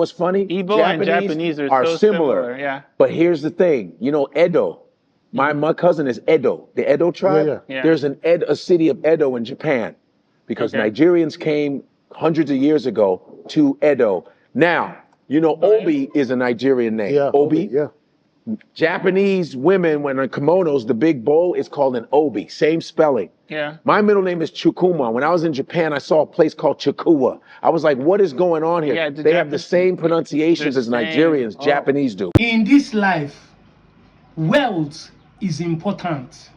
what's funny? Igbo and Japanese are so similar. Yeah. But here's the thing. You know, Edo. My cousin is Edo, the Edo tribe. Yeah. There's a city of Edo in Japan because Nigerians came hundreds of years ago to Edo. Now, you know, Obi is a Nigerian name. Yeah, Obi. yeah. Japanese women, when in kimonos, the big bowl is called an obi. Same spelling. Yeah. My middle name is Chukuma. When I was in Japan, I saw a place called Chukua. I was like, what is going on here? Yeah, they have the same pronunciations as Nigerians, Japanese do. In this life, wealth is important.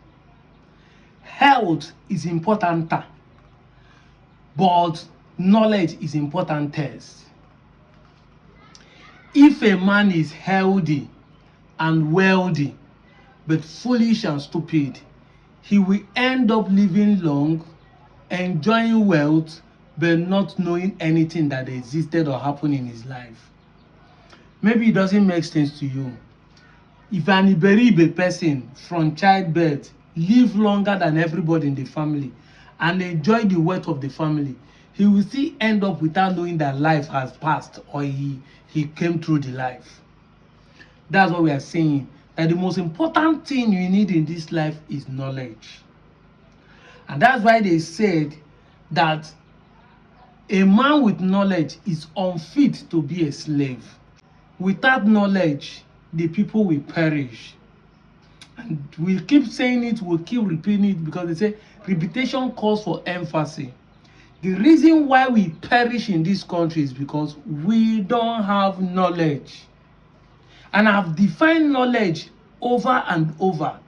Health is importanter. But knowledge is importantest. If a man is healthy and wealthy, but foolish and stupid, he will end up living long, enjoying wealth, but not knowing anything that existed or happened in his life. Maybe it doesn't make sense to you. If an Iberibe person from childbirth live longer than everybody in the family and enjoy the wealth of the family, he will still end up without knowing that life has passed or he came through the life. That's what we are saying, that the most important thing you need in this life is knowledge. And that's why they said that a man with knowledge is unfit to be a slave. Without knowledge, the people will perish. And we keep saying it, we'll keep repeating it, because they say repetition calls for emphasis. The reason why we perish in this country is because we don't have knowledge. And I've defined knowledge over and over.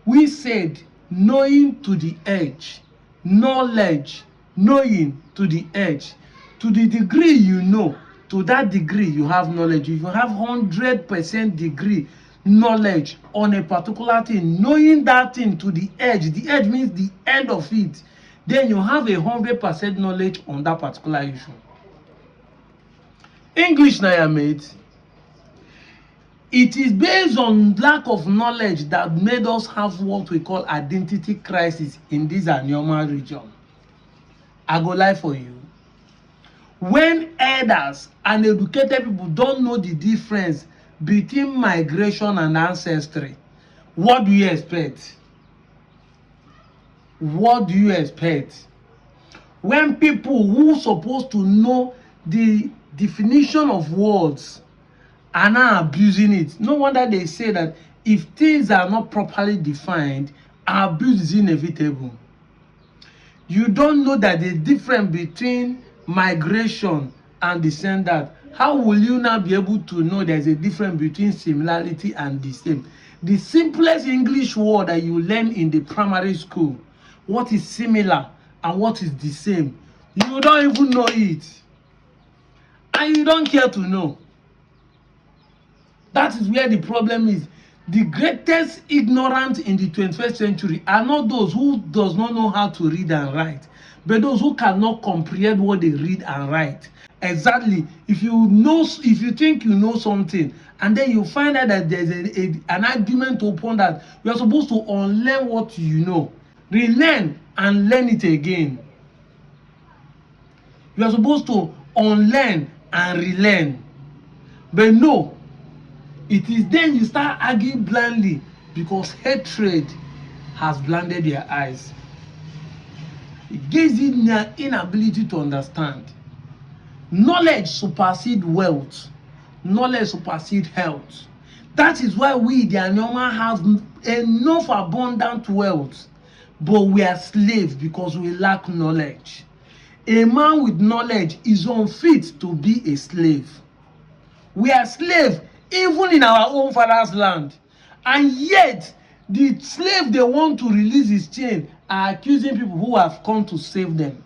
We said knowing to the edge, knowledge, knowing to the edge. To the degree you know, to that degree you have knowledge. If you have 100% degree knowledge on a particular thing, knowing that thing to the edge means the end of it, then you have 100% knowledge on that particular issue. English na mate. It is based on lack of knowledge that made us have what we call identity crisis in this Anioma region. I go lie for you. When elders and educated people don't know the difference between migration and ancestry, what do you expect? What do you expect? When people who are supposed to know the definition of words are now abusing it, no wonder they say that if things are not properly defined, abuse is inevitable. You don't know that the difference between migration and descendant. How will you now be able to know there's a difference between similarity and the same? The simplest English word that you learn in the primary school, what is similar and what is the same, you don't even know it. And you don't care to know. That is where the problem is. The greatest ignorant in the 21st century are not those who does not know how to read and write, but those who cannot comprehend what they read and write. Exactly. If you think you know something, and then you find out that there's an argument upon that, you are supposed to unlearn what you know, relearn and learn it again. You are supposed to unlearn and relearn. But no, it is then you start arguing blindly because hatred has blinded their eyes. It gives you their inability to understand. Knowledge supersedes wealth. Knowledge supersedes health. That is why we, the Anioma, have enough abundant wealth, but we are slaves because we lack knowledge. A man with knowledge is unfit to be a slave. We are slaves even in our own father's land, and yet the slave they want to release his chain are accusing people who have come to save them.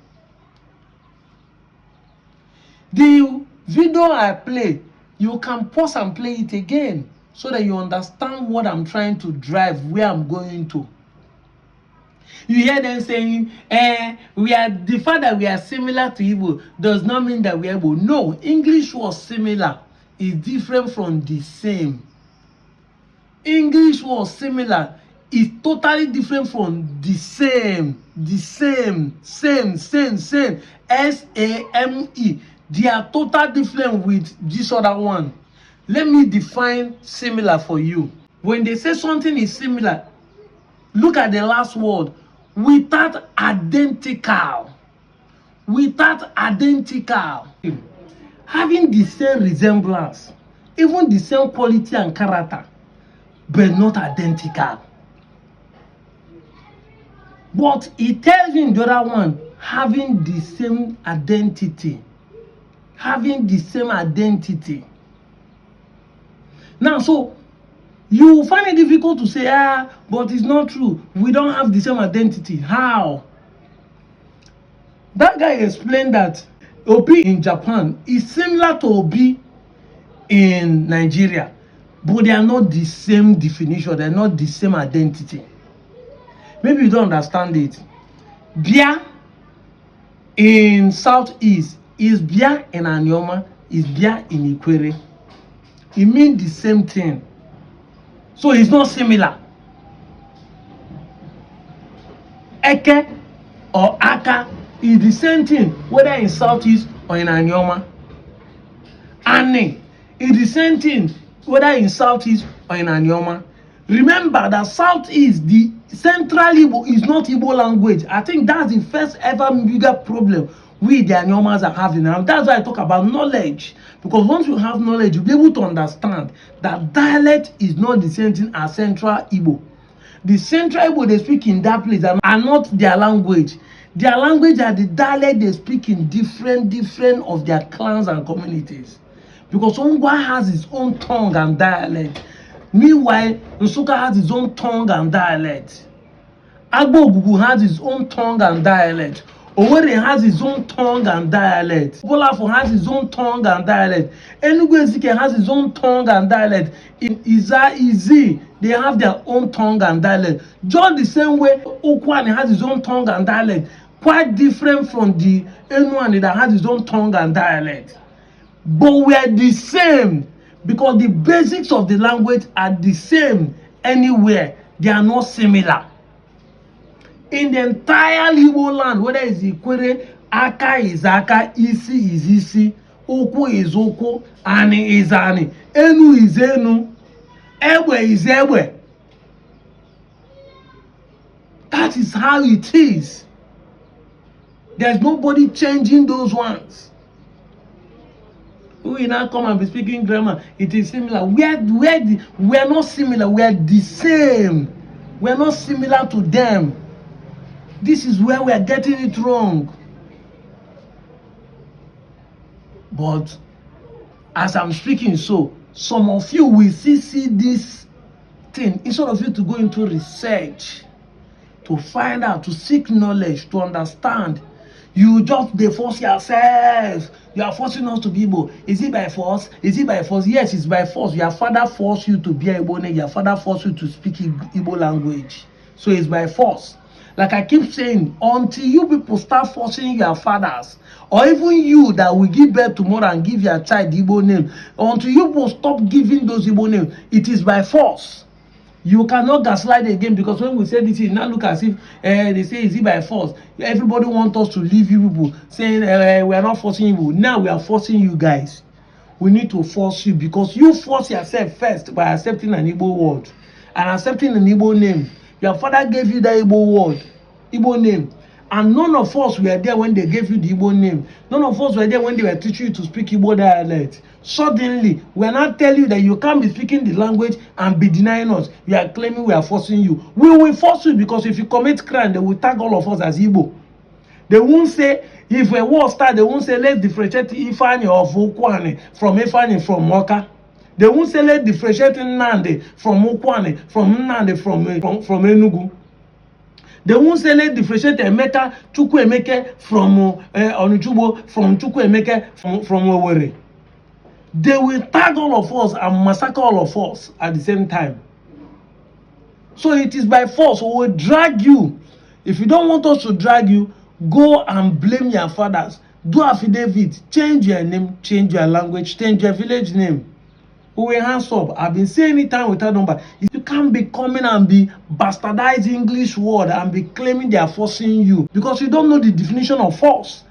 The video I play, you can pause and play it again so that you understand what I'm trying to drive, where I'm going to. You hear them saying, the fact that we are similar to Igbo does not mean that we are Igbo. No, English was similar. Is different from the same. English was similar is totally different from the same. Same. S-A-M-E. They are totally different with this other one. Let me define similar for you. When they say something is similar, look at the last word. Without identical. Without identical. Having the same resemblance, even the same quality and character, but not identical. But it tells you in the other one, having the same identity. Having the same identity. Now, so you will find it difficult to say, but it's not true. We don't have the same identity. How? That guy explained that Obi in Japan is similar to Obi in Nigeria, but they are not the same definition. They are not the same identity. Maybe you don't understand it. Bia in Southeast is Bia in Anioma, is Bia in Ikwere. It means the same thing. So it's not similar. Eke or Aka is the same thing, whether in Southeast or in Anioma. Ane is the same thing, whether in Southeast or in Anioma. Remember that Southeast, the Central Igbo is not Igbo language. I think that's the first ever bigger problem we the Aniomas are having. And that's why I talk about knowledge. Because once you have knowledge, you'll be able to understand that dialect is not the same thing as Central Igbo. The Central Igbo they speak in that place are not their language. Their language are the dialect they speak in different of their clans and communities. Because Ongwa has his own tongue and dialect. Meanwhile, Nsukka has his own tongue and dialect. Agbo Ogugu has his own tongue and dialect. Owerri has his own tongue and dialect. Bolafo has his own tongue and dialect. Enugu Ezike has his own tongue and dialect. In Izi, they have their own tongue and dialect. Just the same way Okwani has his own tongue and dialect. Quite different from the Enuani that has his own tongue and dialect. But we are the same because the basics of the language are the same anywhere. They are not similar. In the entire Igbo land, whether it's Ikwere, Aka is Aka, Isi is Isi, Oko is Oko, Ani is Ani, Enu is Enu, Ewe is Ewe. That is how it is. There's nobody changing those ones. We now come and be speaking grammar. It is similar. We are not similar. We are the same. We are not similar to them. This is where we are getting it wrong. But as I'm speaking, so some of you will see this thing instead of you to go into research, to find out, to seek knowledge, to understand. You just force yourself. You are forcing us to be Igbo. Is it by force? Is it by force? Yes, it's by force. Your father forced you to be Igbo name. Your father forced you to speak Igbo language. So it's by force. Like I keep saying, until you people start forcing your fathers, or even you that will give birth tomorrow and give your child Igbo name, until you people stop giving those Igbo names, it is by force. You cannot gaslight again, because when we say this, it now look as if they say, is it by force? Everybody wants us to leave you people, saying we are not forcing you. Now we are forcing you guys. We need to force you, because you force yourself first by accepting an Igbo word and accepting an Igbo name. Your father gave you the Igbo word, Igbo name. And none of us were there when they gave you the Igbo name. None of us were there when they were teaching you to speak Igbo dialect. Suddenly, we are not telling you that you can't be speaking the language and be denying us. We are claiming we are forcing you. We will force you, because if you commit crime, they will tag all of us as Igbo. They won't say, if a war starts, they won't say, let's differentiate Ifani of Ukwane from Ifani from Moka. They won't say, let's differentiate Nnamdi from Ukwane, from Nnamdi from Enugu. They won't say, let's differentiate Emeka, Chukwu Emeke from Onuchubo, from Chukwu Emeke from Owerri. They will tag all of us and massacre all of us at the same time. So it is by force. We will drag you. If you don't want us to drag you, go and blame your fathers. Do affidavit. Change your name, change your language, change your village name. We will hands up. I've been saying it time without number. You can't be coming and be bastardizing English word and be claiming they are forcing you, because you don't know the definition of force.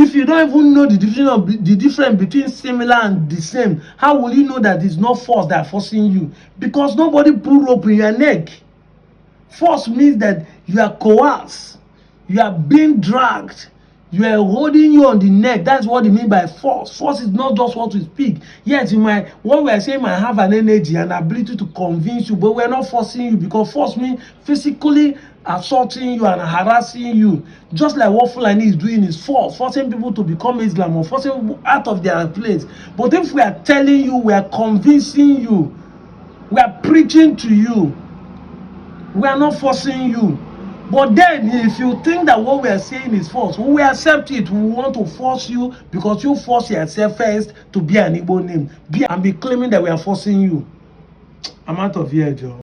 If you don't even know the difference between similar and the same, how will you know that it's not force that are forcing you? Because nobody pull rope in your neck. Force means that you are coerced, you are being dragged, you are holding you on the neck. That's what it means by force. Force is not just what we speak. Yes, what we are saying might have an energy and ability to convince you, but we're not forcing you, because force means physically assaulting you and harassing you. Just like what Fulani is doing is force, forcing people to become Islam or forcing people out of their place. But if we are telling you, we are convincing you, we are preaching to you, we are not forcing you. But then if you think that what we are saying is false, we will accept it. We want to force you because you force yourself first to be an Igbo name and be claiming that we are forcing you. I'm out of here, Joe.